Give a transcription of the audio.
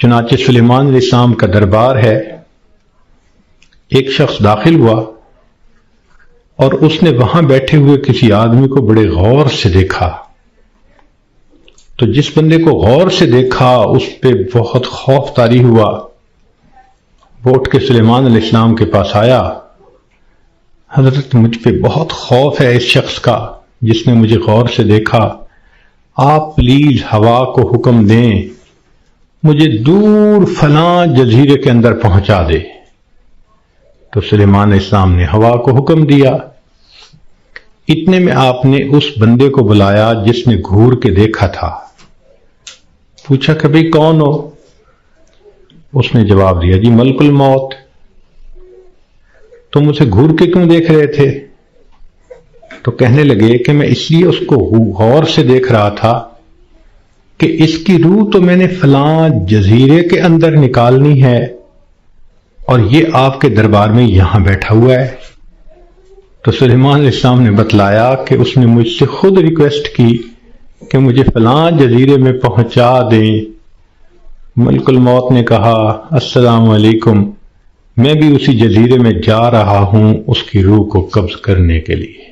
چنانچہ سلیمان علیہ السلام کا دربار ہے، ایک شخص داخل ہوا اور اس نے وہاں بیٹھے ہوئے کسی آدمی کو بڑے غور سے دیکھا۔ تو جس بندے کو غور سے دیکھا اس پہ بہت خوف طاری ہوا، وہ اٹھ کے سلیمان علیہ السلام کے پاس آیا، حضرت مجھ پہ بہت خوف ہے اس شخص کا جس نے مجھے غور سے دیکھا، آپ پلیز ہوا کو حکم دیں مجھے دور فلاں جزیرے کے اندر پہنچا دے۔ تو سلیمان علیہ السلام نے ہوا کو حکم دیا۔ اتنے میں آپ نے اس بندے کو بلایا جس نے گھور کے دیکھا تھا، پوچھا کہ بھئی کون ہو؟ اس نے جواب دیا جی ملک الموت۔ تم اسے گھور کے کیوں دیکھ رہے تھے؟ تو کہنے لگے کہ میں اس لیے اس کو غور سے دیکھ رہا تھا کہ اس کی روح تو میں نے فلاں جزیرے کے اندر نکالنی ہے اور یہ آپ کے دربار میں یہاں بیٹھا ہوا ہے۔ تو سلیمان علیہ السلام نے بتلایا کہ اس نے مجھ سے خود ریکویسٹ کی کہ مجھے فلاں جزیرے میں پہنچا دیں۔ ملک الموت نے کہا السلام علیکم، میں بھی اسی جزیرے میں جا رہا ہوں اس کی روح کو قبض کرنے کے لیے۔